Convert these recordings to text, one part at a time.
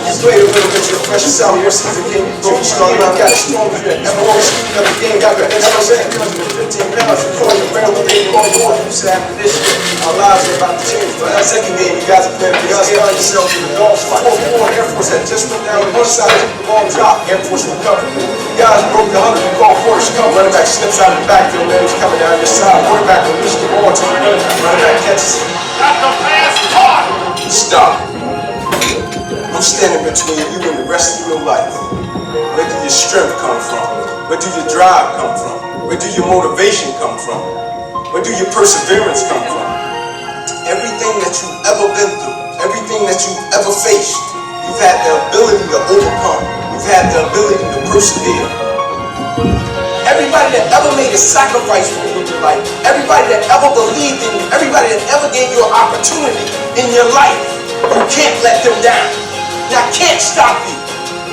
Just wait a little bit, you're fresh and sour, your season came through. Strong enough, got a strong fit. Everyone was shooting up the game, got the end of the 15 pounds. You're calling your brand, what they call more. You said after this shit, our lives are about to change. But that second game, you guys are playing for us. Find yourself in the dog fight. 4-4, Air Force had just went down on one side, took the ball drop. Air Force recovered. You guys broke the 100 and called for it. Come, running back slips out of the backfield, man. He's coming down your side. Quarterback releases the ball to the running back catches it. Got the pass caught! Stop. I'm standing between you and the rest of your life. Where do your strength come from? Where do your drive come from? Where do your motivation come from? Where do your perseverance come from? Everything that you've ever been through, everything that you've ever faced, you've had the ability to overcome. You've had the ability to persevere. Everybody that ever made a sacrifice for you in your life, everybody that ever believed in you, everybody that ever gave you an opportunity in your life, you can't let them down. And I can't stop you.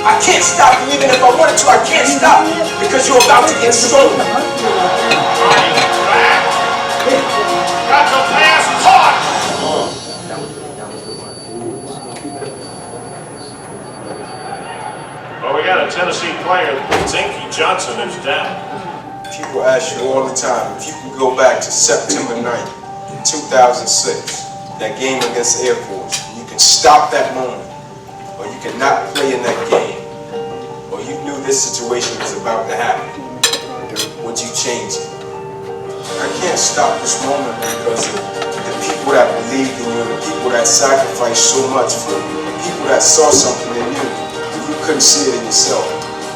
I can't stop you. Even if I wanted to, I can't stop you because you're about to get stronger. Got the pass caught! Well, we got a Tennessee player, Inky Johnson, is down. People ask you all the time if you can go back to September 9th, 2006, that game against Air Force, you can stop that moment, or you cannot play in that game, or you knew this situation was about to happen, would you change it? I can't stop this moment because of the people that believed in you, the people that sacrificed so much for you, the people that saw something in you and you couldn't see it in yourself.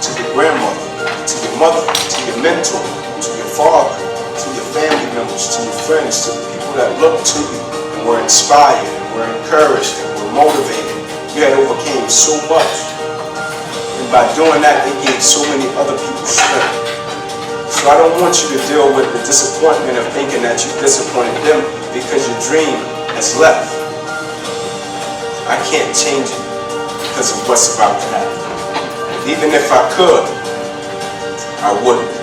To your grandmother, to your mother, to your mentor, to your father, to your family members, to your friends, to the people that looked to you and were inspired, and were encouraged, and were motivated. You had overcame so much. And by doing that, they gave so many other people strength. So I don't want you to deal with the disappointment of thinking that you disappointed them because your dream has left. I can't change it because of what's about to happen. Even if I could, I wouldn't.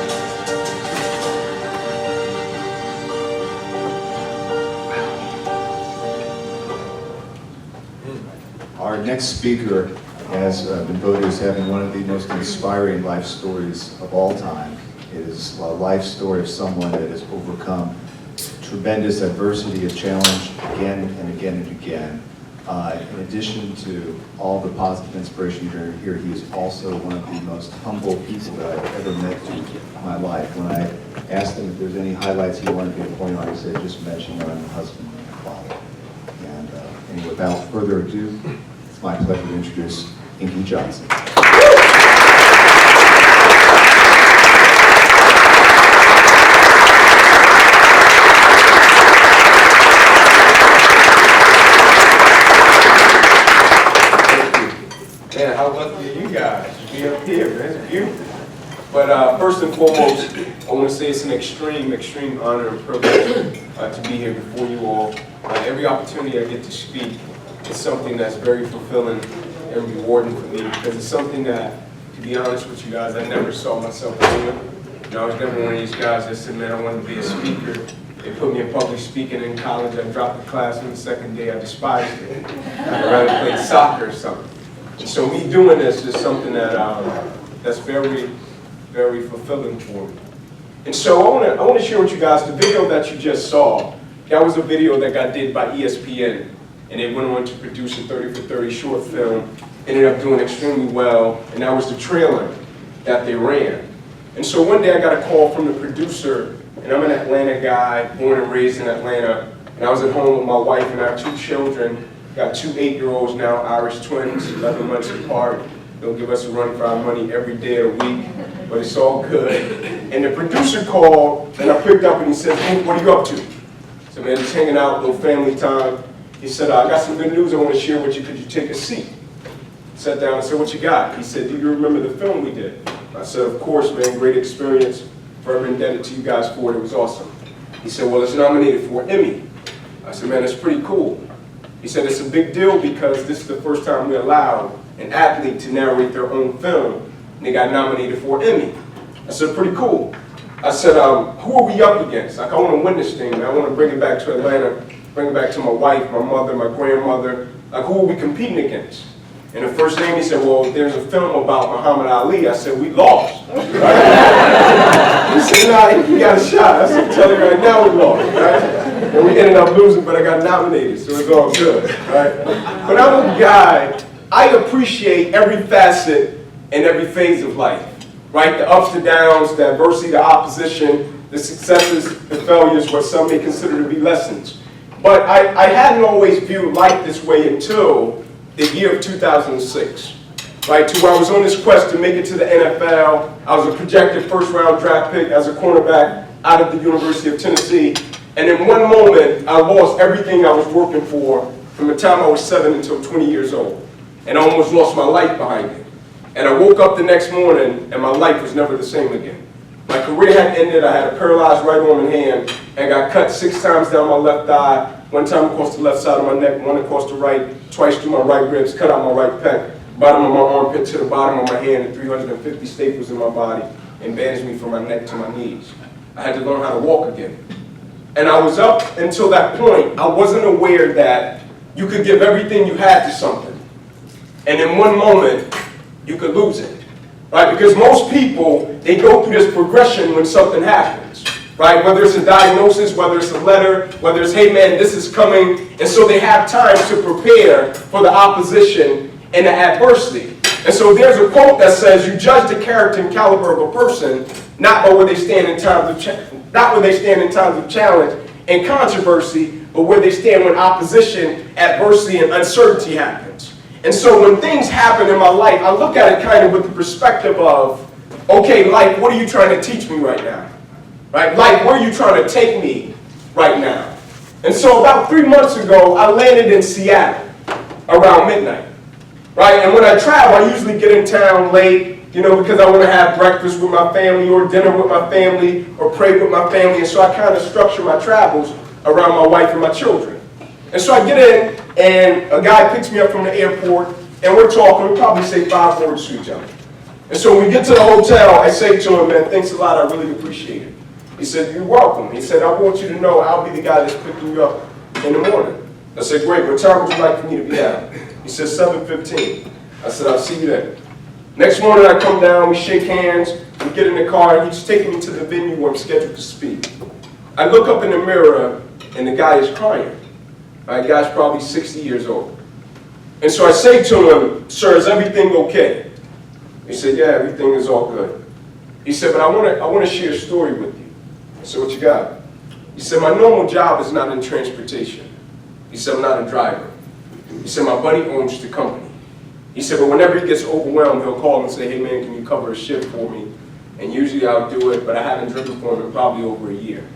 Our next speaker has been voted as having one of the most inspiring life stories of all time. It is a life story of someone that has overcome tremendous adversity and challenge again and again and again. In addition to all the positive inspiration you're going to hear, he is also one of the most humble people that I've ever met in my life. When I asked him if there's any highlights he wanted me to point out, he said, just mention that I'm a husband and a father. And without further ado, it's my pleasure to introduce Inky Johnson. Man, how lucky are you guys to be up here, man? It's beautiful. But first and foremost, I want to say it's an extreme honor and privilege to be here before you all. Every opportunity I get to speak is something that's very fulfilling and rewarding for me because it's something that, to be honest with you guys, I never saw myself doing. You know, I was never one of these guys that said, man, I wanted to be a speaker. They put me in public speaking in college. I dropped the class on the second day. I despised it. I'd rather play soccer or something. So me doing this is something that that's very, very fulfilling for me. And so I want to share with you guys the video that you just saw. That was a video that got did by ESPN, and they went on to produce a 30 for 30 short film. Ended up doing extremely well, and that was the trailer that they ran. And so one day I got a call from the producer, and I'm an Atlanta guy, born and raised in Atlanta, and I was at home with my wife and our 2 children. Got 2 8-year-olds now, Irish twins, 11 months apart. They'll give us a run for our money every day of the week, but it's all good. And the producer called, and I picked up and he said, hey, what are you up to? I said, man, just hanging out, little family time. He said, I got some good news I want to share with you. Could you take a seat? Sat down and said, what you got? He said, do you remember the film we did? I said, of course, man, great experience. Forever indebted to you guys for it. It was awesome. He said, well, it's nominated for an Emmy. I said, man, that's pretty cool. He said, it's a big deal because this is the first time we allowed an athlete to narrate their own film, and they got nominated for an Emmy. I said, pretty cool. I said, who are we up against? Like, I want to win this thing, man. I want to bring it back to Atlanta, bring it back to my wife, my mother, my grandmother, Like, who are we competing against? And the first thing he said, well, there's a film about Muhammad Ali. I said, we lost. Right? He said, nah, you got a shot. I said, tell you right now we lost. Right? And we ended up losing, but I got nominated, so it's all good. Right? But I'm a guy, I appreciate every facet and every phase of life. Right? The ups, the downs, the adversity, the opposition, the successes, the failures, what some may consider to be lessons. But I hadn't always viewed life this way until the year of 2006, right? To where I was on this quest to make it to the NFL. I was a projected first-round draft pick as a cornerback out of the University of Tennessee. And in one moment, I lost everything I was working for from the time I was 7 until 20 years old. And I almost lost my life behind it. And I woke up the next morning, and my life was never the same again. My career had ended. I had a paralyzed right arm and hand, and got cut 6 times down my left thigh, 1 time across the left side of my neck, 1 across the right, twice through my right ribs, cut out my right pec, bottom of my armpit to the bottom of my hand, and 350 staples in my body, and bandaged me from my neck to my knees. I had to learn how to walk again. And I was up until that point, I wasn't aware that you could give everything you had to something, and in one moment, you could lose it. Right? Because most people, they go through this progression when something happens. Right? Whether it's a diagnosis, whether it's a letter, whether it's, hey man, this is coming. And so they have time to prepare for the opposition and the adversity. And so there's a quote that says, you judge the character and caliber of a person, not by where they stand in times of challenge and controversy, but where they stand when opposition, adversity, and uncertainty happens. And so when things happen in my life, I look at it kind of with the perspective of, okay, life, what are you trying to teach me right now? Right? Life, where are you trying to take me right now? And so about 3 months ago, I landed in Seattle around midnight. Right? And when I travel, I usually get in town late, because I want to have breakfast with my family or dinner with my family or pray with my family. And so I kind of structure my travels around my wife and my children. And so I get in, and a guy picks me up from the airport, and we're talking. We probably say 5 words to each other. And so when we get to the hotel, I say to him, man, thanks a lot. I really appreciate it. He said, you're welcome. He said, I want you to know I'll be the guy that's picking you up in the morning. I said, great. What time would you like for me to be out? He said, 7:15. I said, I'll see you then. Next morning, I come down. We shake hands. We get in the car, and he's taking me to the venue where I'm scheduled to speak. I look up in the mirror, and the guy is crying. The guy's probably 60 years old. And so I say to him, sir, is everything okay? He said, yeah, everything is all good. He said, but I want to share a story with you. I said, what you got? He said, my normal job is not in transportation. He said, I'm not a driver. He said, my buddy owns the company. He said, but whenever he gets overwhelmed, he'll call and say, hey man, can you cover a shift for me? And usually I'll do it, but I haven't driven for him in probably over a year.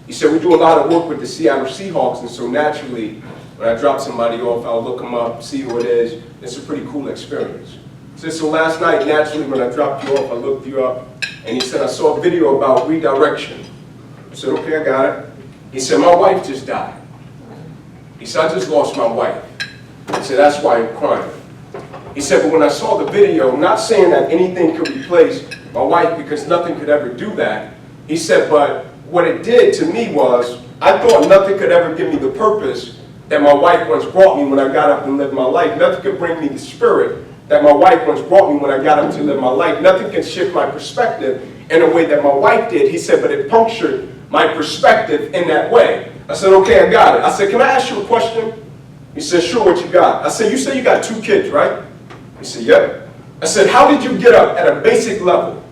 He said, we do a lot of work with the Seattle Seahawks, and so naturally, when I drop somebody off, I'll look them up, see who it is. It's a pretty cool experience. He said, so last night, naturally, when I dropped you off, I looked you up, and he said, I saw a video about redirection. I said, okay, I got it. He said, my wife just died. He said, I just lost my wife. He said, that's why I'm crying. He said, but when I saw the video, not saying that anything could replace my wife, because nothing could ever do that. He said, but what it did to me was, I thought nothing could ever give me the purpose that my wife once brought me when I got up and lived my life. Nothing could bring me the spirit that my wife once brought me when I got up to live my life. Nothing can shift my perspective in a way that my wife did. He said, but it punctured my perspective in that way. I said, okay, I got it. I said, can I ask you a question? He said, sure, what you got? I said, you say you got 2 kids, right? He said, yep. I said, how did you get up at a basic level,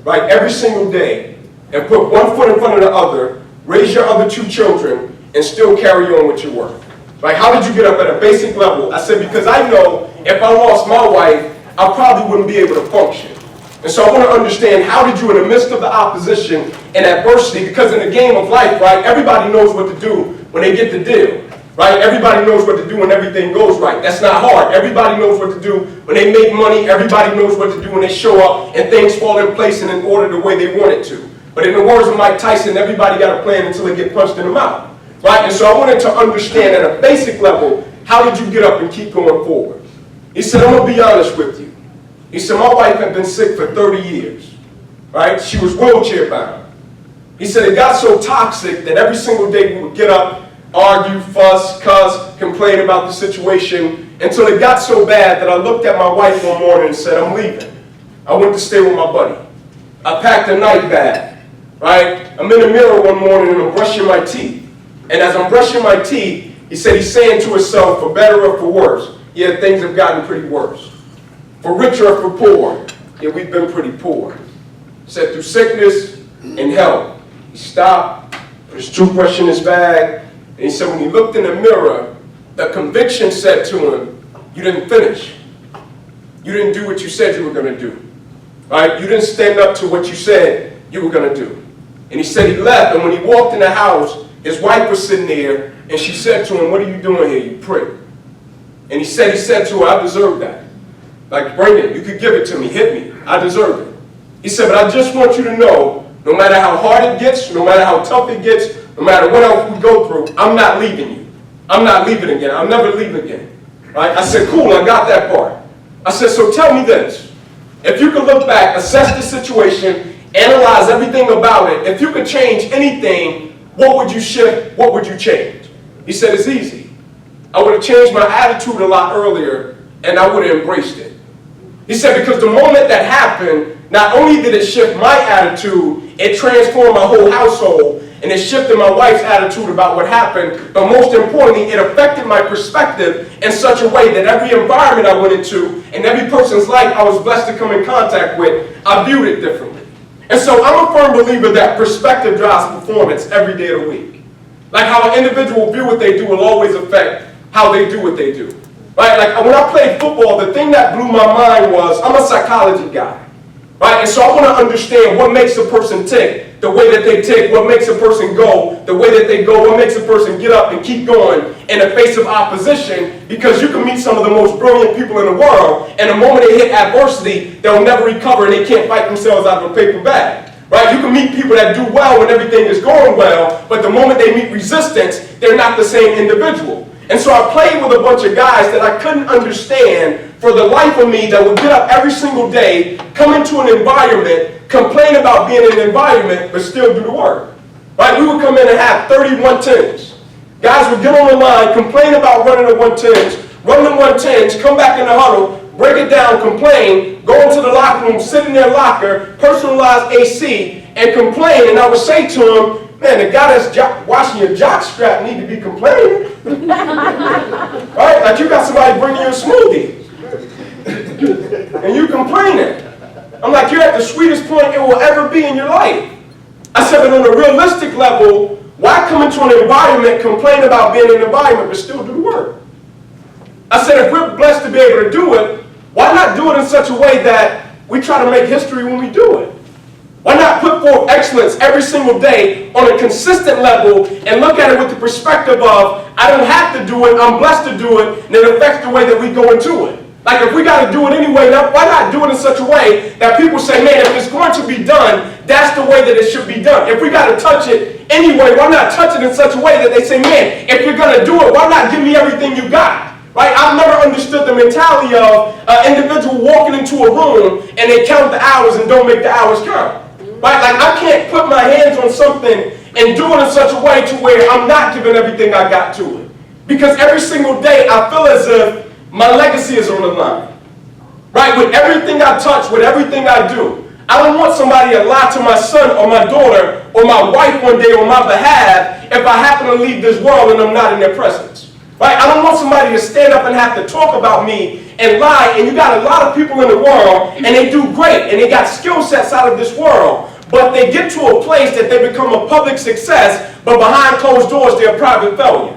right, every single day, and put one foot in front of the other, raise your other 2 children, and still carry on with your work? Right? How did you get up at a basic level? I said, because I know if I lost my wife, I probably wouldn't be able to function. And so I want to understand, how did you, in the midst of the opposition and adversity, because in the game of life, right, everybody knows what to do when they get the deal. Right? Everybody knows what to do when everything goes right. That's not hard. Everybody knows what to do when they make money. Everybody knows what to do when they show up and things fall in place and in order the way they want it to. But in the words of Mike Tyson, everybody got a plan until they get punched in the mouth. Right? And so I wanted to understand at a basic level, how did you get up and keep going forward? He said, I'm going to be honest with you. He said, my wife had been sick for 30 years. Right? She was wheelchair bound. He said, it got so toxic that every single day we would get up, argue, fuss, cuss, complain about the situation until it got so bad that I looked at my wife one morning and said, I'm leaving. I went to stay with my buddy. I packed a night bag, right? I'm in the mirror one morning and I'm brushing my teeth. And as I'm brushing my teeth, he said he's saying to himself, for better or for worse, yeah, things have gotten pretty worse. For richer or for poor, yeah, we've been pretty poor. He said through sickness and health. He stopped, put his toothbrush in his bag, and he said when he looked in the mirror, the conviction said to him, you didn't finish. You didn't do what you said you were going to do. Right? You didn't stand up to what you said you were going to do. And he said he left, and when he walked in the house, his wife was sitting there, and she said to him, what are you doing here, you prick? And he said to her, I deserve that. Like, bring it. You could give it to me. Hit me. I deserve it. He said, but I just want you to know, no matter how hard it gets, no matter how tough it gets, no matter what else we go through, I'm not leaving you. I'm not leaving again. I'll never leave again. Right? I said, cool, I got that part. I said, so tell me this. If you could look back, assess the situation, analyze everything about it, if you could change anything, what would you shift? What would you change? He said, it's easy. I would have changed my attitude a lot earlier, and I would have embraced it. He said, because the moment that happened, not only did it shift my attitude, it transformed my whole household, and it shifted my wife's attitude about what happened, but most importantly, it affected my perspective in such a way that every environment I went into, and every person's life I was blessed to come in contact with, I viewed it differently. And so I'm a firm believer that perspective drives performance every day of the week. Like how an individual view what they do will always affect how they do what they do. Right? Like when I played football, the thing that blew my mind was, I'm a psychology guy. Right? And so I want to understand what makes a person tick, the way that they tick, what makes a person go, the way that they go, what makes a person get up and keep going in the face of opposition, because you can meet some of the most brilliant people in the world, and the moment they hit adversity, they'll never recover and they can't fight themselves out of a paper bag. Right? You can meet people that do well when everything is going well, but the moment they meet resistance, they're not the same individual. And so I played with a bunch of guys that I couldn't understand for the life of me, that would get up every single day, come into an environment, complain about being in an environment, but still do the work. Right? We would come in and have 30 110s. Guys would get on the line, complain about running the 110s, run the 110s, come back in the huddle, break it down, complain, go into the locker room, sit in their locker, personalize AC, and complain. And I would say to them, man, the guy that's washing your jock strap need to be complaining. Right? Like you got somebody bringing you a smoothie. And you complaining. I'm like, you're at the sweetest point it will ever be in your life. I said, but on a realistic level, why come into an environment, complain about being in an environment, but still do the work? I said, if we're blessed to be able to do it, why not do it in such a way that we try to make history when we do it? Why not put forth excellence every single day on a consistent level and look at it with the perspective of, I don't have to do it, I'm blessed to do it, and it affects the way that we go into it. Like if we got to do it anyway, why not do it in such a way that people say, man, if it's going to be done, that's the way that it should be done. If we got to touch it anyway, why not touch it in such a way that they say, man, if you're going to do it, why not give me everything you got? Right? I've never understood the mentality of an individual walking into a room and they count the hours and don't make the hours count. Right? Like I can't put my hands on something and do it in such a way to where I'm not giving everything I got to it. Because every single day I feel as if my legacy is on the line. Right? With everything I touch, with everything I do. I don't want somebody to lie to my son or my daughter or my wife one day on my behalf if I happen to leave this world and I'm not in their presence. Right? I don't want somebody to stand up and have to talk about me and lie, and you got a lot of people in the world and they do great and they got skill sets out of this world, but they get to a place that they become a public success, but behind closed doors they're a private failure.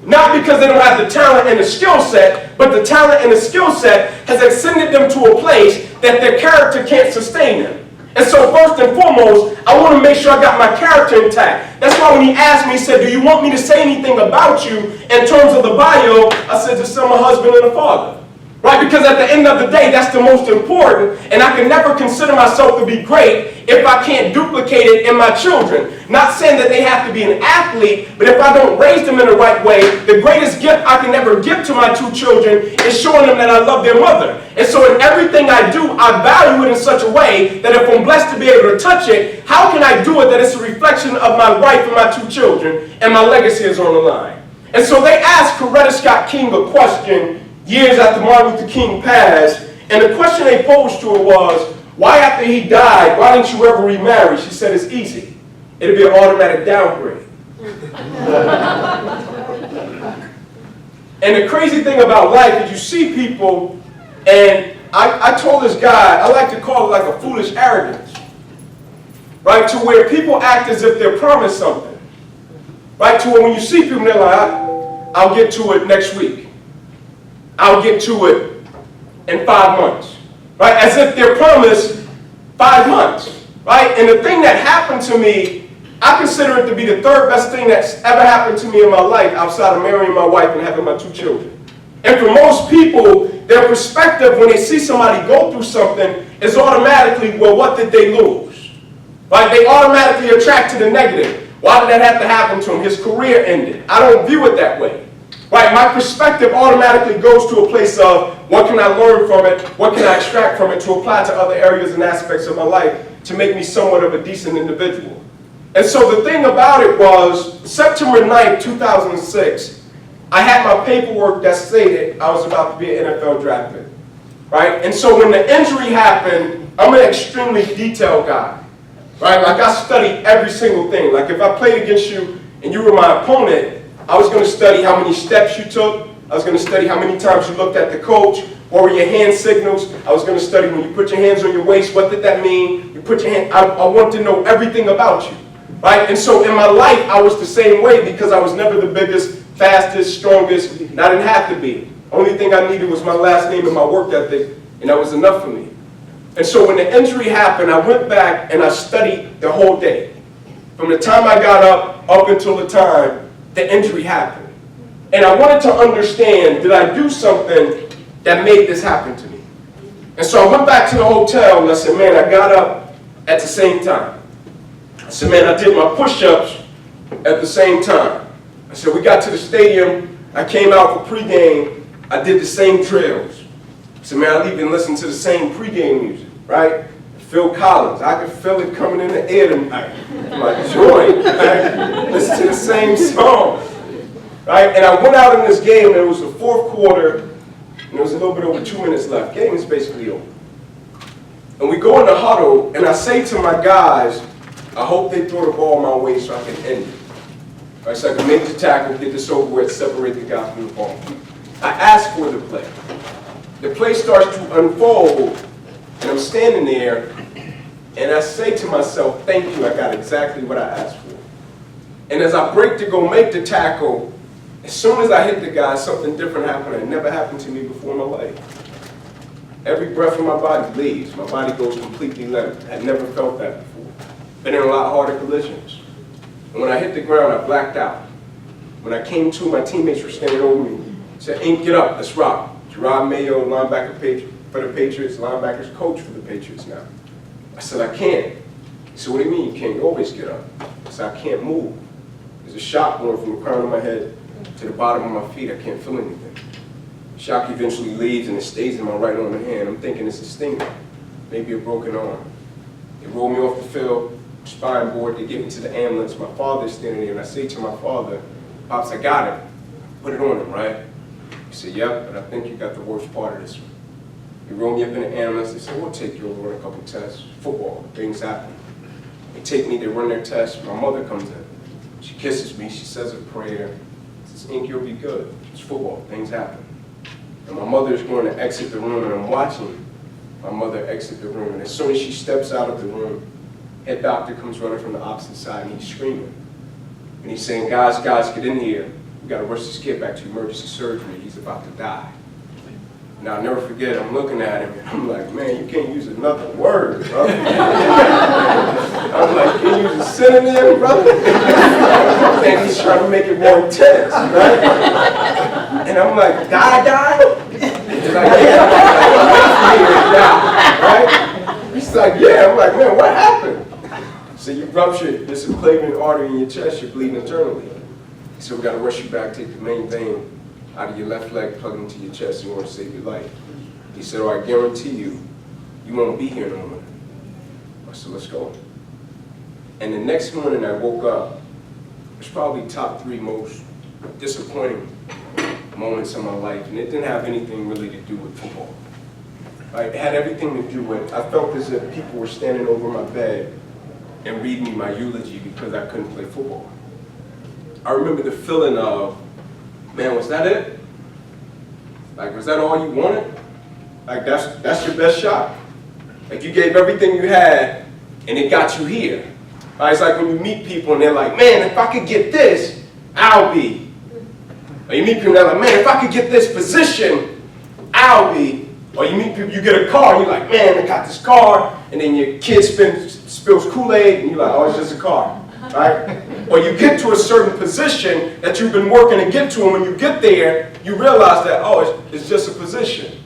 Not because they don't have the talent and the skill set, but the talent and the skill set has extended them to a place that their character can't sustain them. And so first and foremost, I want to make sure I got my character intact. That's why when he asked me, he said, do you want me to say anything about you in terms of the bio? I said, just I'm a husband and a father. Right? Because at the end of the day, that's the most important, and I can never consider myself to be great if I can't duplicate it in my children. Not saying that they have to be an athlete, but if I don't raise them in the right way, the greatest gift I can ever give to my two children is showing them that I love their mother. And so in everything I do, I value it in such a way that if I'm blessed to be able to touch it, how can I do it that it's a reflection of my wife and my two children, and my legacy is on the line? And so they asked Coretta Scott King a question years after Martin Luther King passed, and the question they posed to her was, why after he died, why didn't you ever remarry? She said, it's easy. It'll be an automatic downgrade. And the crazy thing about life is you see people, and I told this guy, I like to call it like a foolish arrogance, right? To where people act as if they're promised something, right? To where when you see people, they're like, I'll get to it next week. I'll get to it in 5 months, right? As if they're promised 5 months, right? And the thing that happened to me, I consider it to be the third best thing that's ever happened to me in my life outside of marrying my wife and having my two children. And for most people, their perspective when they see somebody go through something is automatically, well, what did they lose? Right? They automatically attract to the negative. Why did that have to happen to him? His career ended. I don't view it that way. Right? My perspective automatically goes to a place of what can I learn from it, what can I extract from it to apply to other areas and aspects of my life to make me somewhat of a decent individual. And so the thing about it was, September 9th, 2006, I had my paperwork that stated I was about to be an NFL draft pick. Right? And so when the injury happened, I'm an extremely detailed guy. Right? Like I studied every single thing. Like if I played against you and you were my opponent, I was going to study how many steps you took. I was going to study how many times you looked at the coach. What were your hand signals? I was going to study when you put your hands on your waist, what did that mean? You put your hand, I wanted to know everything about you. Right? And so in my life, I was the same way because I was never the biggest, fastest, strongest, and I didn't have to be. Only thing I needed was my last name and my work ethic, and that was enough for me. And so when the injury happened, I went back and I studied the whole day. From the time I got up until the time the injury happened. And I wanted to understand, did I do something that made this happen to me? And so I went back to the hotel and I said, man, I got up at the same time. I said, man, I did my push-ups at the same time. I said, we got to the stadium, I came out for pregame, I did the same drills. I said, man, I even listened to the same pregame music, right? Phil Collins, I could feel it coming in the air tonight. My joint, right? Listen to the same song, right? And I went out in this game, and it was the fourth quarter, and there was a little bit over 2 minutes left. Game is basically over. And we go in the huddle, and I say to my guys, I hope they throw the ball my way so I can end it. Right, so I can make the tackle, get this over with, separate the guy from the ball. I ask for the play. The play starts to unfold, and I'm standing there, and I say to myself, thank you, I got exactly what I asked for. And as I break to go make the tackle, as soon as I hit the guy, something different happened. It never happened to me before in my life. Every breath in my body leaves. My body goes completely limp. I had never felt that before. Been in a lot harder collisions. And when I hit the ground, I blacked out. When I came to, my teammates were standing over me. Said, Ink, get up, let's rock. Gerard Mayo, linebacker for the Patriots, linebackers coach for the Patriots now. I said, I can't. He said, what do you mean you can't? You always get up. I said, I can't move. There's a shock going from the crown of my head to the bottom of my feet. I can't feel anything. The shock eventually leaves and it stays in my right arm and hand. I'm thinking it's a stinger, maybe a broken arm. They roll me off the field, spine board, they get me to the ambulance. My father's standing there and I say to my father, Pops, I got it. Put it on him, right? He said, yep, but I think you got the worst part of this one. They roll me up in the ambulance. They said, we'll take you over, run a couple tests. Football, things happen. They take me, they run their tests. My mother comes in. She kisses me, she says a prayer. Says, Inky, you'll be good. It's football, things happen. And my mother is going to exit the room, and I'm watching my mother exit the room. And as soon as she steps out of the room, head doctor comes running from the opposite side, and he's screaming. And he's saying, guys, get in here. We got to rush this kid back to emergency surgery. He's about to die. And I'll never forget, I'm looking at him, and I'm like, man, you can't use another word, brother. I'm like, can you use a synonym, brother? And he's trying to make it more intense, right? And I'm like, die? He's like, yeah. ruptured, there's a claving artery in your chest, you're bleeding internally. He said, we got to rush you back, take the main vein out of your left leg, plug it into your chest in order to save your life. He said, oh, I guarantee you, you won't be here no more. I said, let's go. And the next morning I woke up, it was probably top 3 most disappointing moments in my life, and it didn't have anything really to do with football. Right? It had everything to do with, I felt as if people were standing over my bed and reading me my eulogy because I couldn't play football. I remember the feeling of, man, was that it? Like, was that all you wanted? Like, that's your best shot? Like, you gave everything you had, and it got you here. Right? It's like when you meet people, and they're like, man, if I could get this, I'll be. Or you meet people, and they're like, man, if I could get this position, I'll be. Or you meet people, you get a car, and you're like, man, I got this car, and then your kid spills Kool-Aid, and you're like, oh, it's just a car. Right? Or you get to a certain position that you've been working to get to, and when you get there, you realize that, oh, it's just a position.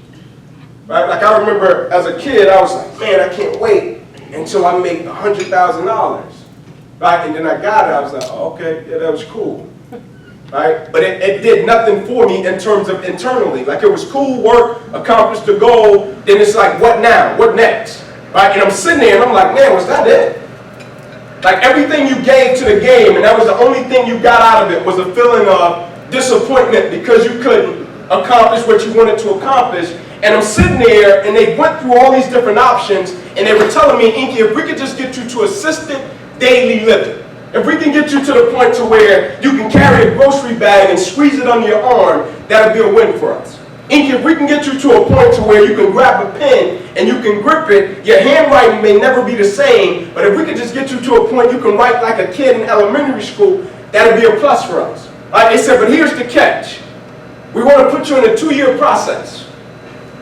Right? Like I remember as a kid, I was like, man, I can't wait until I make $100,000. Right? And then I got it, I was like, oh, okay, yeah, that was cool. Right? But it did nothing for me in terms of internally. Like it was cool work, accomplished the goal, then it's like, what now? What next? Right? And I'm sitting there and I'm like, man, was that it? Like everything you gave to the game, and that was the only thing you got out of it, was a feeling of disappointment because you couldn't accomplish what you wanted to accomplish. And I'm sitting there, and they went through all these different options, and they were telling me, Inky, if we could just get you to assisted daily living, if we can get you to the point to where you can carry a grocery bag and squeeze it under your arm, that would be a win for us. Inky, if we can get you to a point to where you can grab a pen and you can grip it, your handwriting may never be the same, but if we could just get you to a point you can write like a kid in elementary school, that would be a plus for us. They said, but here's the catch. We want to put you in a 2-year process.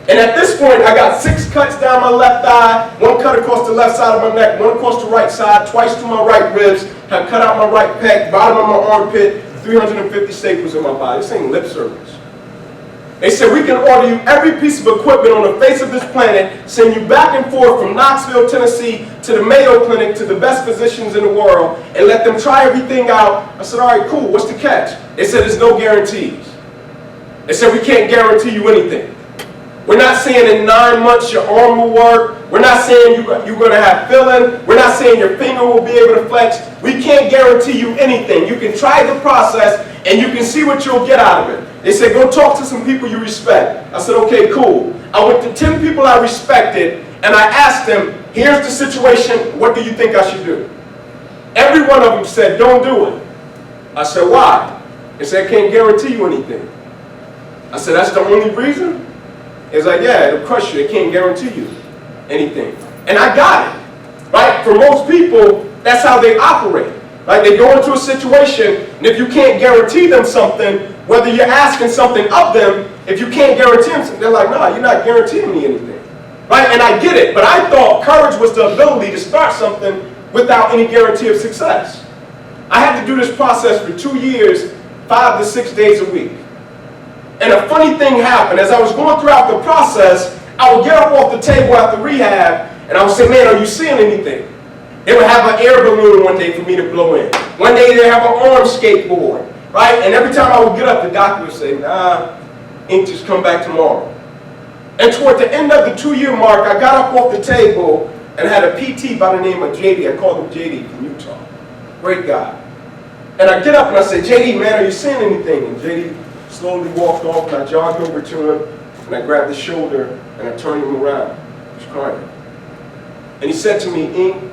And at this point, I got 6 cuts down my left thigh, 1 cut across the left side of my neck, 1 across the right side, twice to my right ribs, had cut out my right pec, bottom of my armpit, 350 staples in my body. This ain't lip service. They said, we can order you every piece of equipment on the face of this planet, send you back and forth from Knoxville, Tennessee, to the Mayo Clinic, to the best physicians in the world, and let them try everything out. I said, all right, cool, what's the catch? They said, there's no guarantees. They said, we can't guarantee you anything. We're not saying in 9 months your arm will work. We're not saying you're going to have filling. We're not saying your finger will be able to flex. We can't guarantee you anything. You can try the process, and you can see what you'll get out of it. They said, go talk to some people you respect. I said, okay, cool. I went to 10 people I respected, and I asked them, here's the situation. What do you think I should do? Every one of them said, don't do it. I said, why? They said, I can't guarantee you anything. I said, that's the only reason? It's like, yeah, it'll crush you. It can't guarantee you anything. And I got it. Right? For most people, that's how they operate. Right? They go into a situation, and if you can't guarantee them something, whether you're asking something of them, if you can't guarantee them something, they're like, no, you're not guaranteeing me anything. Right? And I get it, but I thought courage was the ability to start something without any guarantee of success. I had to do this process for 2 years, 5 to 6 days a week. And a funny thing happened. As I was going throughout the process, I would get up off the table after rehab, and I would say, man, are you seeing anything? They would have an air balloon one day for me to blow in. One day they'd have an arm skateboard, right? And every time I would get up, the doctor would say, nah, Ink, just come back tomorrow. And toward the end of the 2-year mark, I got up off the table and had a PT by the name of JD. I called him JD from Utah. Great guy. And I get up and I say, JD, man, are you seeing anything? And JD slowly walked off, and I jogged over to him, and I grabbed his shoulder, and I turned him around. He was crying. And he said to me, Ink,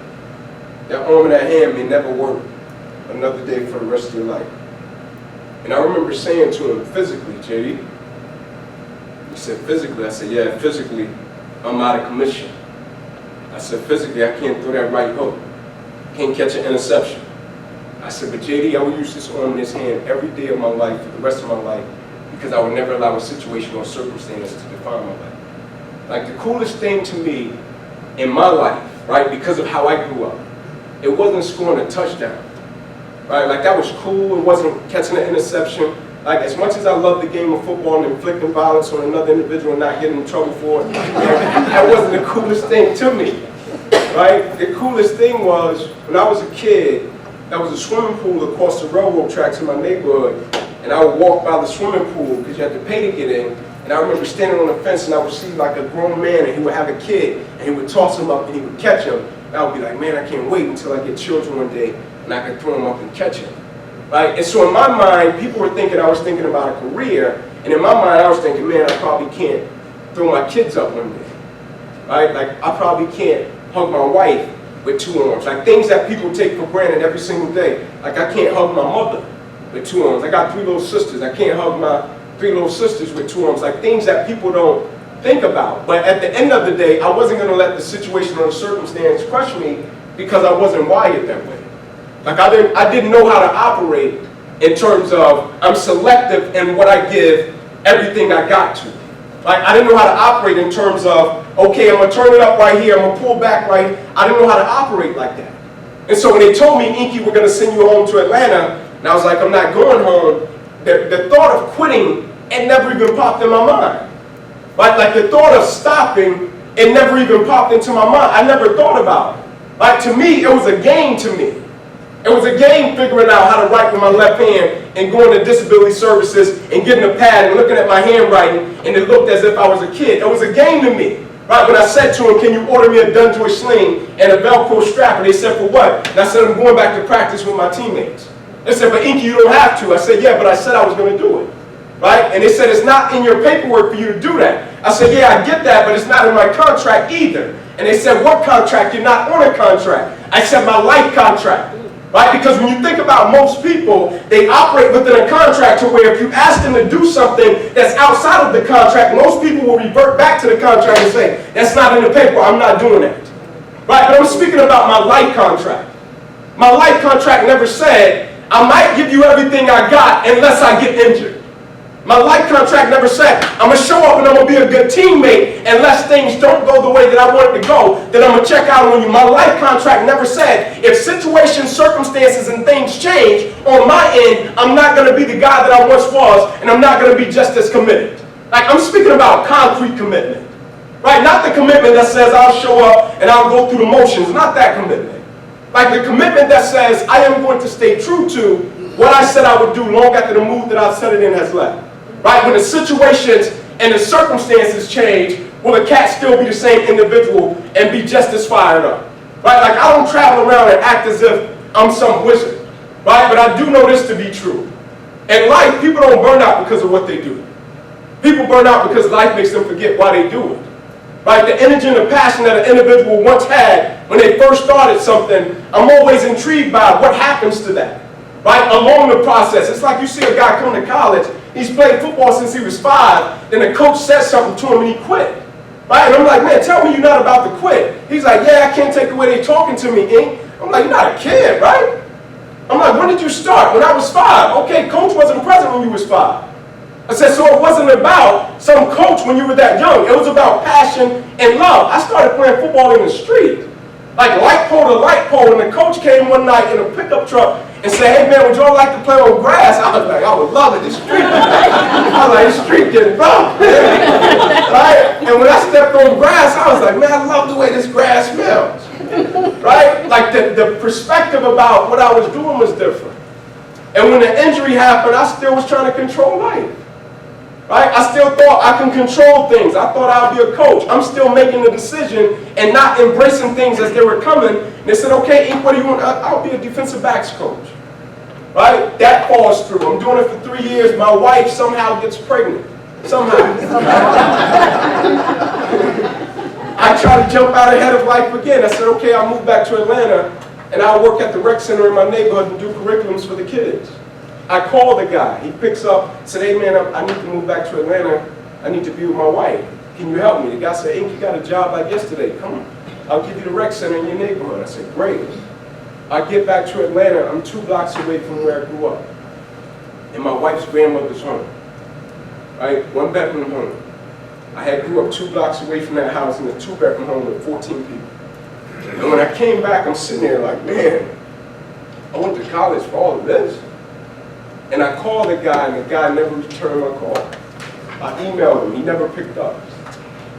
that arm and that hand may never work another day for the rest of your life. And I remember saying to him, physically, JD, he said, physically? I said, yeah, physically, I'm out of commission. I said, physically, I can't throw that right hook. Can't catch an interception. I said, but JD, I will use this arm and this hand every day of my life for the rest of my life because I would never allow a situation or circumstance to define my life. Like the coolest thing to me in my life, right, because of how I grew up, it wasn't scoring a touchdown, right? Like that was cool. It wasn't catching an interception. Like as much as I love the game of football and inflicting violence on another individual and not getting in trouble for it, that wasn't the coolest thing to me. right? The coolest thing was, when I was a kid, there was a swimming pool across the railroad tracks in my neighborhood, and I would walk by the swimming pool because you had to pay to get in. And I remember standing on the fence and I would see like a grown man and he would have a kid and he would toss him up and he would catch him. And I would be like, man, I can't wait until I get children one day and I can throw him up and catch him. Right? And so in my mind, people were thinking I was thinking about a career. And in my mind, I was thinking, man, I probably can't throw my kids up one day. Right? Like, I probably can't hug my wife with 2 arms. Like, things that people take for granted every single day. Like, I can't hug my mother with 2 arms. I got 3 little sisters. I can't hug my 3 little sisters with 2 arms. Like, things that people don't think about. But at the end of the day, I wasn't going to let the situation or the circumstance crush me because I wasn't wired that way. Like, I didn't know how to operate in terms of I'm selective in what I give everything I got to. Like, I didn't know how to operate in terms of, okay, I'm going to turn it up right here, I'm going to pull back right here. I didn't know how to operate like that. And so when they told me, Inky, we're going to send you home to Atlanta, and I was like, I'm not going home, the thought of quitting, it never even popped in my mind. Like the thought of stopping, it never even popped into my mind. I never thought about it. Like, to me, it was a game to me. It was a game figuring out how to write with my left hand and going to disability services and getting a pad and looking at my handwriting, and it looked as if I was a kid. It was a game to me. Right? When I said to them, can you order me a Dunjoy sling and a Velcro strap? And they said, for what? And I said, I'm going back to practice with my teammates. They said, but Inky, you don't have to. I said, yeah, but I said I was going to do it. Right? And they said, it's not in your paperwork for you to do that. I said, yeah, I get that, but it's not in my contract either. And they said, what contract? You're not on a contract. I said, my life contract. Right? Because when you think about most people, they operate within a contract to where if you ask them to do something that's outside of the contract, most people will revert back to the contract and say, that's not in the paper, I'm not doing that. Right? But I'm speaking about my life contract. My life contract never said, I might give you everything I got unless I get injured. My life contract never said, I'm going to show up and I'm going to be a good teammate unless things don't go the way that I want it to go, then I'm going to check out on you. My life contract never said, if situations, circumstances, and things change on my end, I'm not going to be the guy that I once was, and I'm not going to be just as committed. Like, I'm speaking about concrete commitment. Right? Not the commitment that says I'll show up and I'll go through the motions. Not that commitment. Like the commitment that says I am going to stay true to what I said I would do long after the mood that I set it in has left. Right? When the situations and the circumstances change, will the cat still be the same individual and be just as fired up? Right? Like, I don't travel around and act as if I'm some wizard. Right? But I do know this to be true. In life, people don't burn out because of what they do. People burn out because life makes them forget why they do it. Right? The energy and the passion that an individual once had when they first started something, I'm always intrigued by what happens to that. Right? Along the process. It's like you see a guy come to college, he's played football since he was 5, then the coach says something to him and he quit. Right? And I'm like, man, tell me you're not about to quit. He's like, yeah, I can't take the way they're talking to me, Ink. I'm like, you're not a kid, right? I'm like, when did you start? When I was 5. Okay, coach wasn't present when you was 5. I said, so it wasn't about some coach when you were that young. It was about passion and love. I started playing football in the street. Like light pole to light pole, and the coach came one night in a pickup truck and said, hey man, would y'all like to play on grass? I was like, I would love it, the street. I was like, the street getting rough, man. Right? And when I stepped on grass, I was like, man, I love the way this grass smells. Right? Like the perspective about what I was doing was different. And when the injury happened, I still was trying to control life. Right? I still thought I can control things. I thought I'd be a coach. I'm still making the decision and not embracing things as they were coming. And they said, okay, Ink, what do you want? I'll be a defensive backs coach. Right? That falls through. I'm doing it for 3 years. My wife somehow gets pregnant. Somehow. I try to jump out ahead of life again. I said, okay, I'll move back to Atlanta and I'll work at the rec center in my neighborhood and do curriculums for the kids. I called the guy. He picks up, said, hey man, I need to move back to Atlanta. I need to be with my wife. Can you help me? The guy said, Ink, you got a job like yesterday. Come on. I'll give you the rec center in your neighborhood. I said, great. I get back to Atlanta. I'm 2 blocks away from where I grew up. And my wife's grandmother's home. Right? 1-bedroom home. I had grew up 2 blocks away from that house in a 2-bedroom home with 14 people. And when I came back, I'm sitting there like, man, I went to college for all of this. And I called the guy, and the guy never returned my call. I emailed him, he never picked up.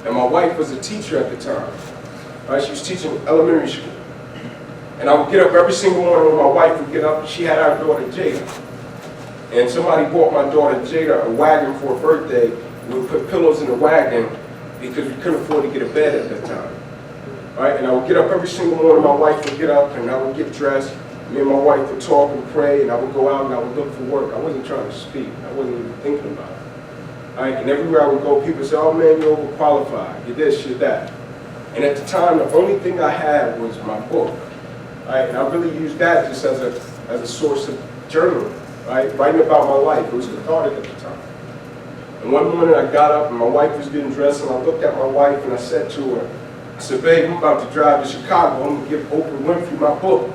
And my wife was a teacher at the time. Right? She was teaching elementary school. And I would get up every single morning when my wife would get up. She had our daughter Jada. And somebody bought my daughter Jada a wagon for her birthday. We would put pillows in the wagon because we couldn't afford to get a bed at that time. Right? And I would get up every single morning. My wife would get up and I would get dressed. Me and my wife would talk and pray, and I would go out and I would look for work. I wasn't trying to speak. I wasn't even thinking about it. Right? And everywhere I would go, people say, "Oh man, you're overqualified. You're this, you're that." And at the time, the only thing I had was my book. Right? And I really used that just as a source of journaling, right? Writing about my life. It was cathartic at the time. And one morning I got up and my wife was getting dressed, and I looked at my wife and I said to her, I said, "Babe, I'm about to drive to Chicago. I'm going to give Oprah Winfrey my book."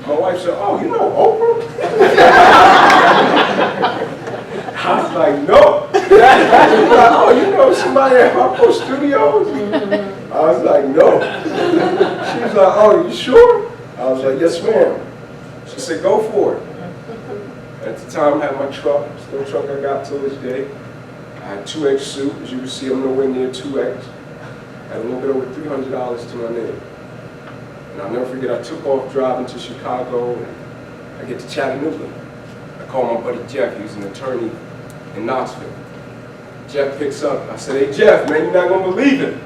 My wife said, "Oh, you know Oprah?" I was like, "No." She was like, "Oh, you know somebody at Harpo Studios?" I was like, "No." She was like, "Oh, you sure?" I was like, "Yes, ma'am." She said, "Go for it." At the time, I had my truck, still truck I got till this day. I had 2X suit. As you can see, I'm nowhere near 2X. I had a little bit over $300 to my name. And I'll never forget, I took off driving to Chicago, and I get to Chattanooga. I call my buddy Jeff, he's an attorney in Knoxville. Jeff picks up, I said, "Hey Jeff, man, you're not gonna believe it."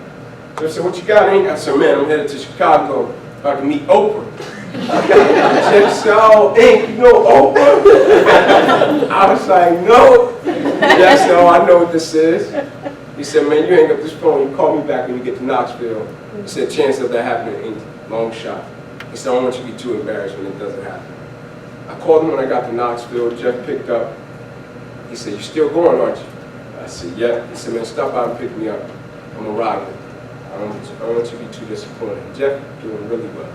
Jeff said, "What you got, Ink?" I said, "Man, I'm headed to Chicago, I can meet Oprah." Jeff said, "Oh, Ink, you know Oprah?" I was like, "No." Jeff said, "Oh, I know what this is." He said, "Man, you hang up this phone, you call me back when you get to Knoxville." He said, "Chance of that happening, Ink. Long shot." He said, "I don't want you to be too embarrassed when it doesn't happen." I called him when I got to Knoxville. Jeff picked up. He said, "You still going, aren't you?" I said, "Yeah." He said, "Man, stop by and pick me up. I'm a rider. I don't want you to be too disappointed." Jeff doing really well.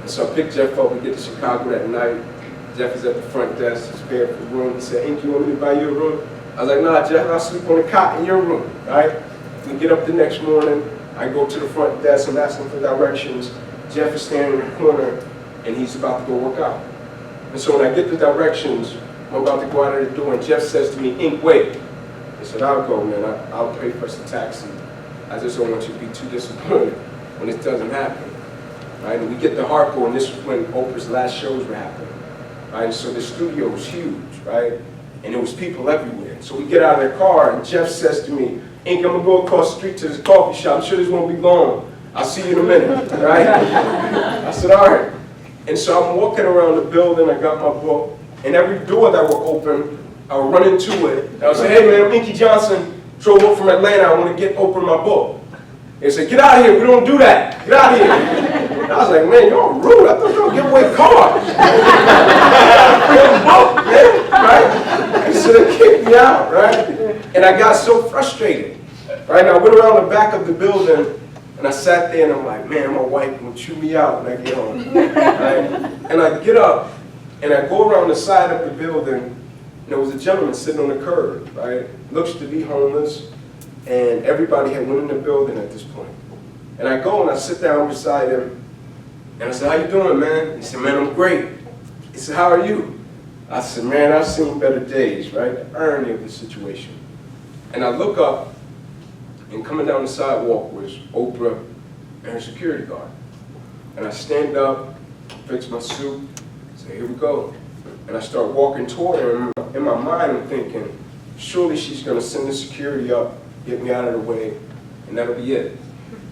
And so I picked Jeff up. We get to Chicago that night. Jeff is at the front desk, he's prepared for the room. He said, "Inky, you want me to buy you a room?" I was like, "Nah, Jeff, I'll sleep on the cot in your room." Right? We get up the next morning. I go to the front desk, I'm asking for directions. Jeff is standing in the corner, and he's about to go work out. And so when I get the directions, I'm about to go out of the door, and Jeff says to me, "Ink, wait." I said, "I'll go, man. I'll pay for us a taxi. I just don't want you to be too disappointed when it doesn't happen." Right? And we get to Harpo, and this was when Oprah's last shows were happening. Right? And so the studio was huge, right? And there was people everywhere. So we get out of the car, and Jeff says to me, "Ink, I'm gonna go across the street to this coffee shop. I'm sure this won't be long. I'll see you in a minute." Right? I said, "All right." And so I'm walking around the building, I got my book, and every door that would open, I would run into it. And I would say, "Hey man, I'm Inky Johnson, drove up from Atlanta, I want to get Oprah my book." They said, "Get out of here, we don't do that. Get out of here." And I was like, "Man, you're rude. I thought you were gonna give away cars." Book, man, right? And so they kicked me out, right? And I got so frustrated, right? And I went around the back of the building, and I sat there, and I'm like, "Man, my wife will chew me out when I get home." Right? And I get up, and I go around the side of the building, and there was a gentleman sitting on the curb, right? Looks to be homeless, and everybody had went in the building at this point. And I go and I sit down beside him, and I said, "How you doing, man?" He said, "Man, I'm great." He said, "How are you?" I said, "Man, I've seen better days," right? The irony of the situation. And I look up, and coming down the sidewalk was Oprah and her security guard. And I stand up, fix my suit, say, "Here we go." And I start walking toward her. In my mind, I'm thinking, surely she's going to send the security up, get me out of the way, and that'll be it.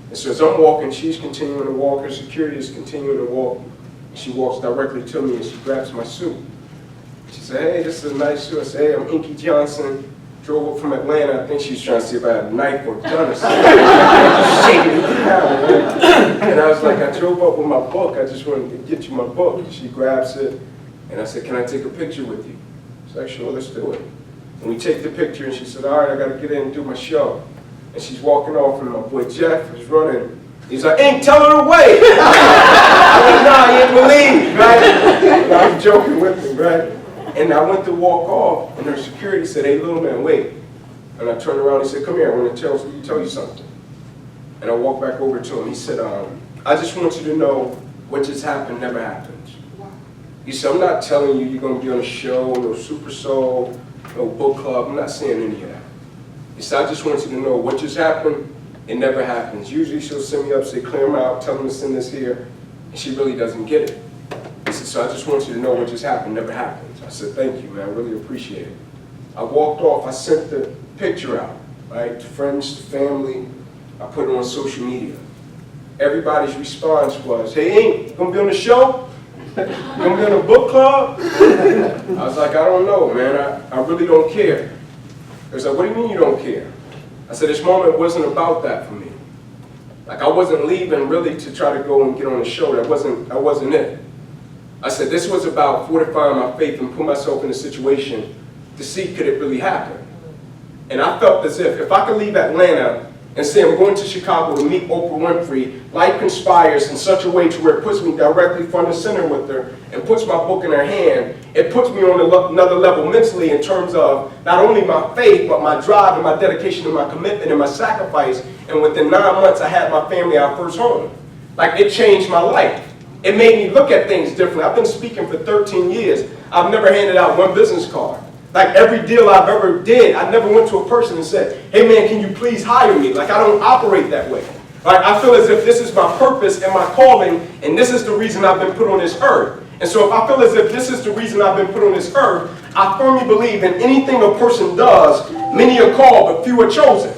And so as I'm walking, she's continuing to walk, her security is continuing to walk. She walks directly to me and she grabs my suit. She said, "Hey, this is a nice suit." I said, "Hey, I'm Inky Johnson. Drove up from Atlanta." I think she's trying to see if I had a knife or a gun or something. Shaking me down, right? And I was like, "I drove up with my book. I just wanted to get you my book." And she grabs it, and I said, "Can I take a picture with you?" She's like, "Sure, let's do it." And we take the picture, and she said, "All right, I got to get in and do my show." And she's walking off, and my boy Jeff is running. He's like, "Ink, tell her to wait." I'm like, "Nah, you ain't believe," right? And I was joking with him, right? And I went to walk off, and her security said, "Hey, little man, wait." And I turned around and he said, "Come here, I want to tell you something." And I walked back over to him. He said, "I just want you to know what just happened never happens." He said, "I'm not telling you you're going to be on a show, no Super Soul, no book club. I'm not saying any of that." He said, "I just want you to know what just happened It never happens. Usually she'll send me up, say, clear them out, tell them to send this here, and she really doesn't get it. He said, so I just want you to know what just happened never happens. I said, thank you, man, I really appreciate it. I walked off, I sent the picture out, right, to friends, to family. I put it on social media. Everybody's response was, hey, Ink, you gonna be on the show? You gonna be on the book club? I was like, I don't know, man, I really don't care. They was like, what do you mean you don't care? I said, this moment wasn't about that for me. Like, I wasn't leaving really to try to go and get on the show. That wasn't it. I said, this was about fortifying my faith and put myself in a situation to see could it really happen. And I felt as if I could leave Atlanta and say I'm going to Chicago to meet Oprah Winfrey, life conspires in such a way to where it puts me directly front and center with her and puts my book in her hand. It puts me on another level mentally in terms of not only my faith, but my drive and my dedication and my commitment and my sacrifice. And within 9 months, I had my family our first home. Like, it changed my life. It made me look at things differently. I've been speaking for 13 years. I've never handed out one business card. Like, every deal I've ever did, I never went to a person and said, hey man, can you please hire me? Like, I don't operate that way. Right? I feel as if this is my purpose and my calling, and this is the reason I've been put on this earth. And so if I feel as if this is the reason I've been put on this earth, I firmly believe in anything a person does, many are called, but few are chosen.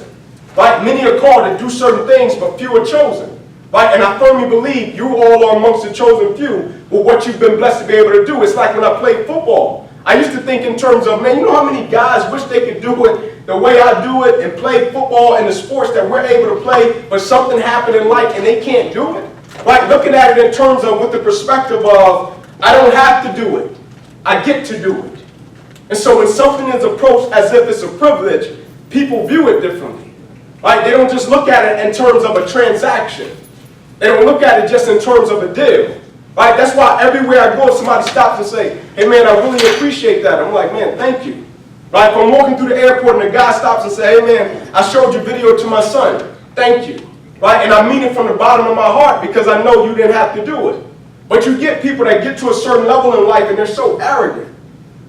Right? Many are called to do certain things, but few are chosen. Right? And I firmly believe you all are amongst the chosen few with what you've been blessed to be able to do. It's like when I played football. I used to think in terms of, man, you know how many guys wish they could do it the way I do it and play football and the sports that we're able to play, but something happened in life and they can't do it? Right? Looking at it in terms of with the perspective of, I don't have to do it. I get to do it. And so when something is approached as if it's a privilege, people view it differently. Right? They don't just look at it in terms of a transaction. They don't look at it just in terms of a deal. Right? That's why everywhere I go, somebody stops and say, hey man, I really appreciate that. I'm like, man, thank you. Right? If I'm walking through the airport and a guy stops and says, hey man, I showed your video to my son. Thank you. Right? And I mean it from the bottom of my heart because I know you didn't have to do it. But you get people that get to a certain level in life and they're so arrogant.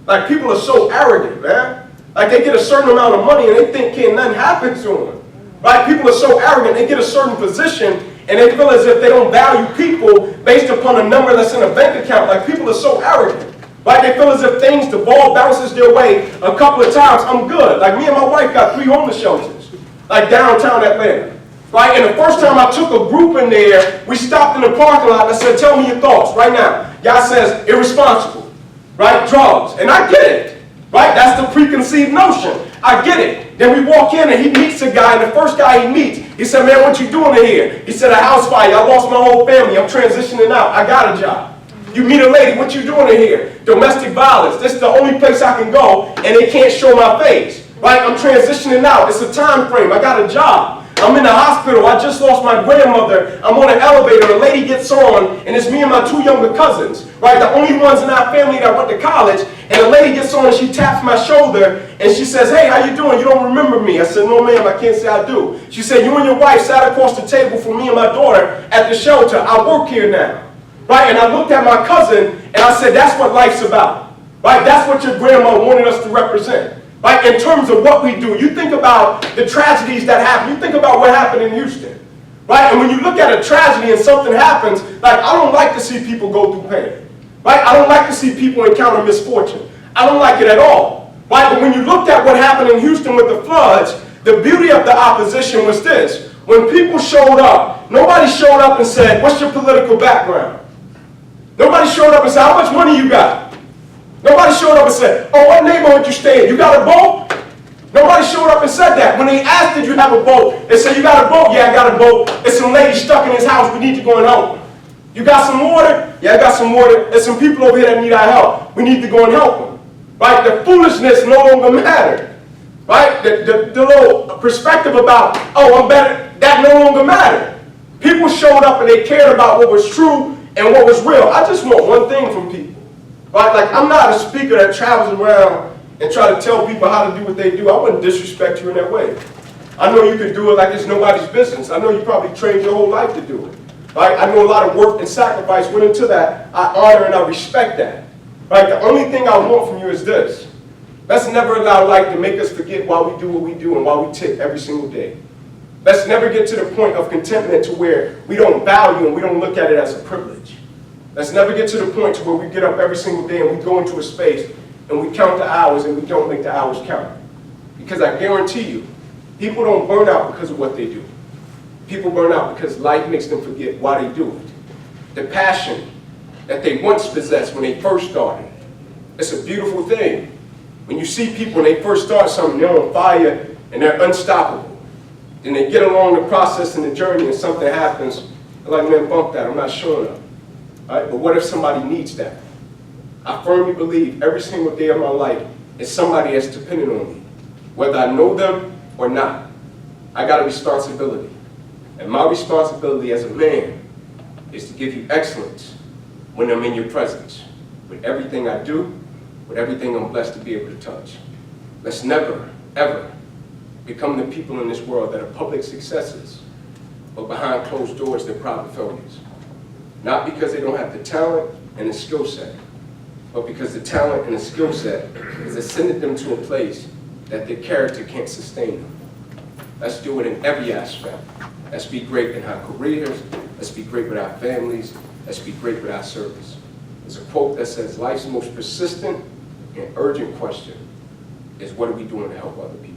Like, people are so arrogant, man. Like, they get a certain amount of money and they think can't nothing happen to them. Right? People are so arrogant, they get a certain position and they feel as if they don't value people based upon a number that's in a bank account. Like, people are so arrogant. Right? They feel as if the ball bounces their way a couple of times, I'm good. Like, me and my wife got 3 homeless shelters, like downtown Atlanta. Right? And the first time I took a group in there, we stopped in the parking lot and I said, tell me your thoughts right now. Y'all says, irresponsible. Right? Drugs. And I get it. Right? That's the preconceived notion. I get it. Then we walk in and he meets a guy, and the first guy he meets, he said, man, what you doing in here? He said, a house fire. I lost my whole family. I'm transitioning out. I got a job. You meet a lady, what you doing in here? Domestic violence. This is the only place I can go, and they can't show my face. Right? I'm transitioning out. It's a time frame. I got a job. I'm in the hospital. I just lost my grandmother. I'm on an elevator. A lady gets on, and it's me and my 2 younger cousins. Right? The only ones in our family that went to college. And the lady gets on and she taps my shoulder and she says, hey, how you doing? You don't remember me? I said, no, ma'am, I can't say I do. She said, you and your wife sat across the table from me and my daughter at the shelter. I work here now. Right? And I looked at my cousin and I said, that's what life's about. Right? That's what your grandma wanted us to represent. Right? In terms of what we do. You think about the tragedies that happen. You think about what happened in Houston. Right? And when you look at a tragedy and something happens, like, I don't like to see people go through pain. Right? I don't like to see people encounter misfortune. I don't like it at all. Right? But when you looked at what happened in Houston with the floods, the beauty of the opposition was this. When people showed up, nobody showed up and said, what's your political background? Nobody showed up and said, how much money you got? Nobody showed up and said, oh, what neighborhood you stay in? You got a boat? Nobody showed up and said that. When they asked, did you have a boat? They said, you got a boat? Yeah, I got a boat. There's some lady stuck in his house. We need to go and help her. You got some water? Yeah, I got some water. There's some people over here that need our help. We need to go and help them. Right? The foolishness no longer mattered. Right? The little perspective about, oh, I'm better, that no longer mattered. People showed up and they cared about what was true and what was real. I just want one thing from people. Right? Like, I'm not a speaker that travels around and try to tell people how to do what they do. I wouldn't disrespect you in that way. I know you could do it like it's nobody's business. I know you probably trained your whole life to do it. Right? I know a lot of work and sacrifice went into that. I honor and I respect that. Right? The only thing I want from you is this. Let's never allow life to make us forget why we do what we do and why we tick every single day. Let's never get to the point of contentment to where we don't value and we don't look at it as a privilege. Let's never get to the point to where we get up every single day and we go into a space and we count the hours and we don't make the hours count. Because I guarantee you, people don't burn out because of what they do. People burn out because life makes them forget why they do it. The passion that they once possessed when they first started. It's a beautiful thing. When you see people when they first start something, they're on fire and they're unstoppable. Then they get along the process and the journey and something happens, they're like, man, bump that, I'm not showing up. All right? But what if somebody needs that? I firmly believe every single day of my life is somebody that's dependent on me. Whether I know them or not, I got a responsibility. And my responsibility as a man is to give you excellence when I'm in your presence. With everything I do, with everything I'm blessed to be able to touch. Let's never, ever become the people in this world that are public successes, but behind closed doors, they're private failures. Not because they don't have the talent and the skill set, but because the talent and the skill set has ascended them to a place that their character can't sustain them. Let's do it in every aspect. Let's be great in our careers. Let's be great with our families. Let's be great with our service. There's a quote that says, life's most persistent and urgent question is, what are we doing to help other people?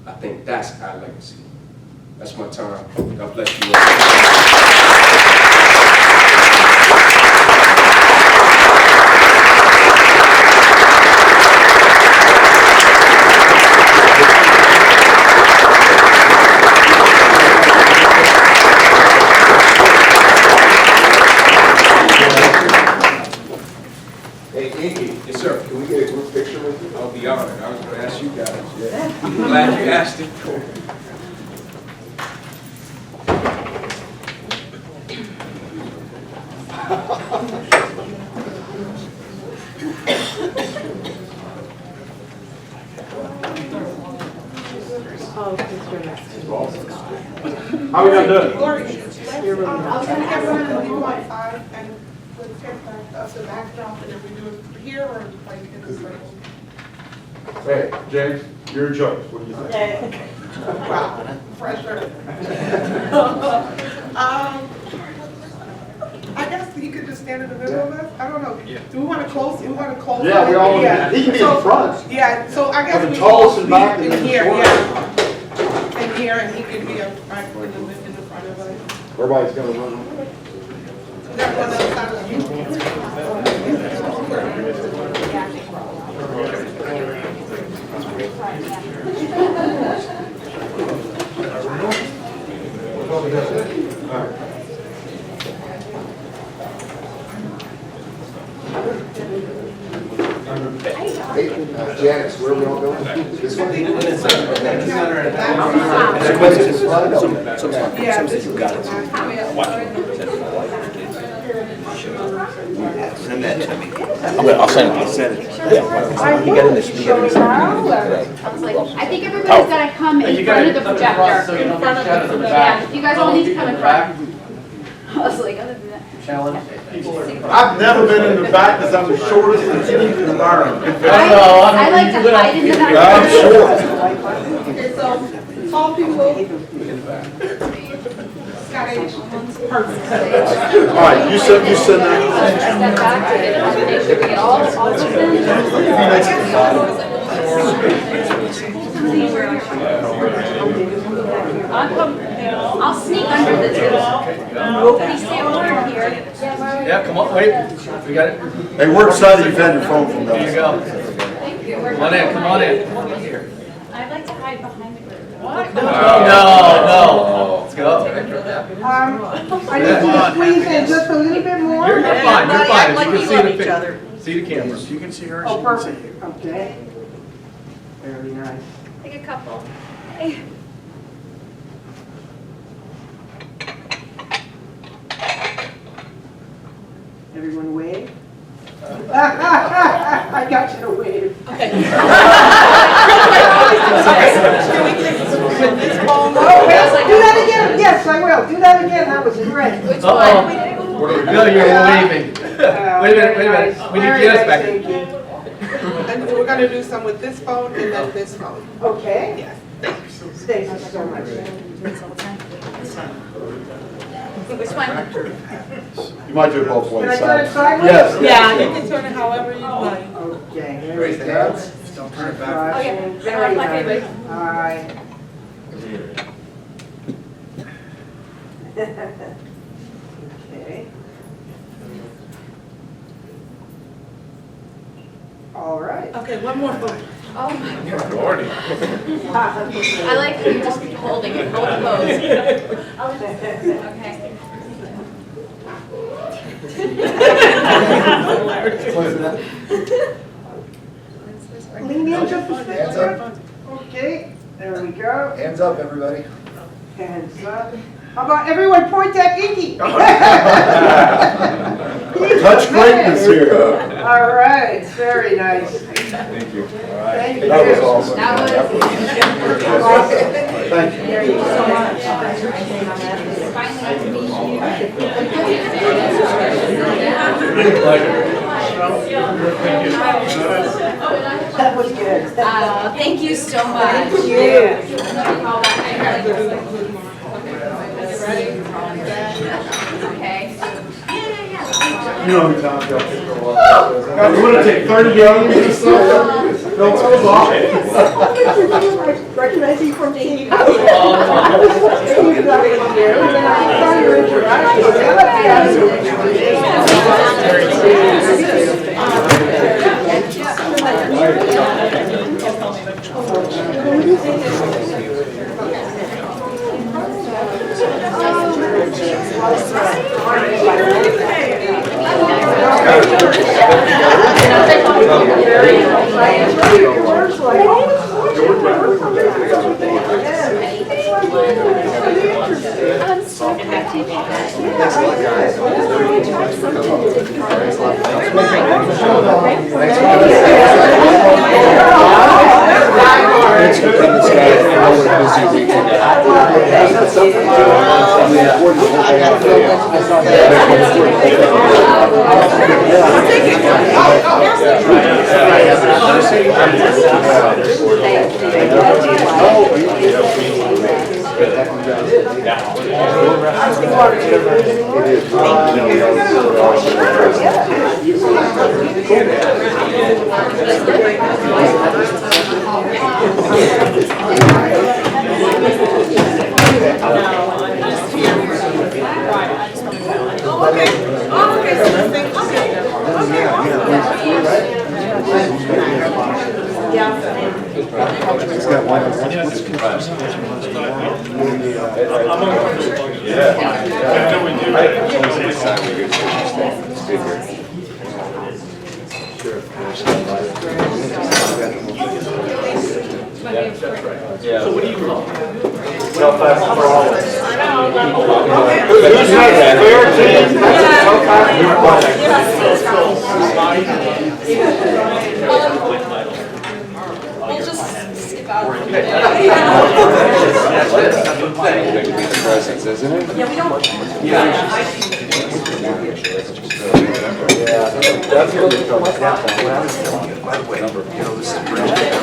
I think that's our legacy. That's my time. God bless you all. Hey, Inky. Yes, sir. Can we get a group picture with you? I'll be honored. I was going to ask you guys. Yeah. I'm glad you asked it. How we gonna do it? I was gonna have one in the 1.5 and with the backdrop, and if we do it here or like in the circle. Hey, James, your choice. What do you think? Wow, pressure. I guess he could just stand in the middle of us. I don't know. Do we want to close? Do we want to close? Yeah, we all, Yeah. he can be in So- front. Yeah, so I guess Have the we tallest all and back be and in then here, the yeah. In here, and he could be up right in the front of us. Everybody's gonna run. Is that one of Hey, Janice, where are we all going? This way? Yeah, this is Send that to me. I'll send it. I'll send it. Yeah. You got in this. I think everybody's gotta come in front of the projector. In front of the yeah, you guys all need to come in front. I was like, other than that. I've never been in the back because I'm the shortest in any environment. I like to hide in the back. I'm short. Okay, so tall people. Scott H. Perfect. All right, you said that. Step back to it, make sure we get all of them. I'll sneak under the table. Nobody say a word here. Yeah, come on, wait. We got it. Hey, where side of you had your phone from? There you go. Thank you. Come on in, come on in. I'd like to hide behind the curtain. What? No. Let's go. I need you to squeeze in just a little bit more. You're fine, you're fine. like You we can love see each the other. see the cameras. You can see her. Oh, perfect. Okay. Very nice. Take a couple. Everyone wave. I got you to wave. Do that again. Yes, I will. Do that again. That was great. Uh-oh. No, you're waving. Wait a minute. We need to get us back. And we're going to do some with this phone and then this phone. Okay. Yes. Thank you so much. Which one? You might do it both Can I ways. turn it sideways? Yes. Yeah, you can turn it however you like. Okay. Raise the hands. Don't turn it back. Okay. Very nice. All right. Okay. All right. Okay, one more photo. Oh my God. Lordy. I like how you just keep holding it, hold the pose. Okay. Lean in just a Hands second. up. Okay, there we go. Hands up, everybody. Hands up. How about everyone point at Inky? Touch greatness here. All right, very nice. Thank you. Thank you. That was awesome. That was. Thank you. Thank you so much. That was good. Thank you so much. Thank you. Okay. You know how many times y'all take for a while. You want to take 30 gallons or something? No, it was awesome. Recognizing from TV. You've got it here, and then I saw your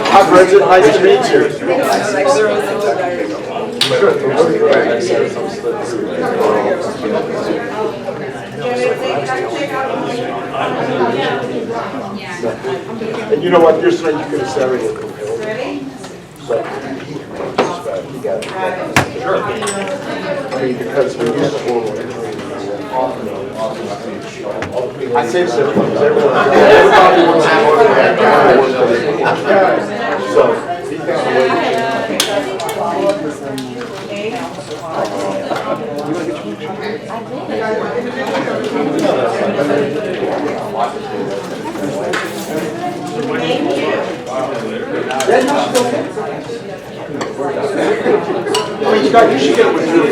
Hi, Bridget. Nice to meet you. And you know what? You're saying you could have said it. So, you got it. Sure. I mean, because we used to I say so because everybody wants to work so he found a way you should get it with your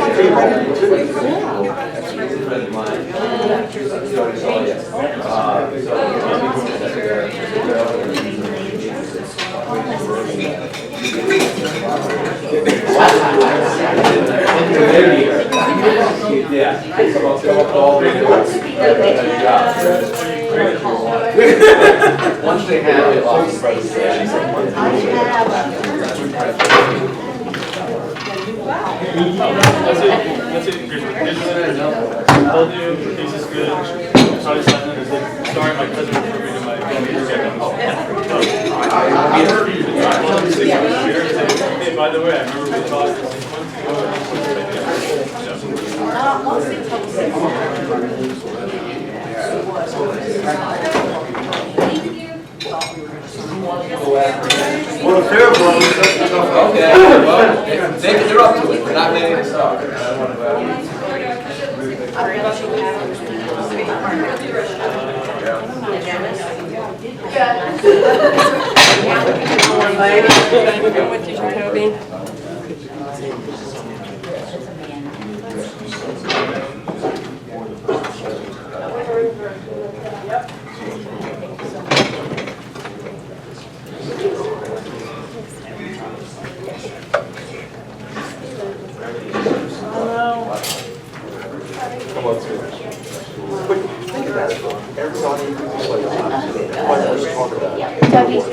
Once they have it, That's it. I'll do. This is good. Sorry, sorry, my cousin referred me to my Hey, by the way, I remember we talked. Well, the fair brothers, that's enough. Okay, well, they're up to it, they're not ready to start. With you, Jacoby. Everybody, just like, let's talk about it. Toby's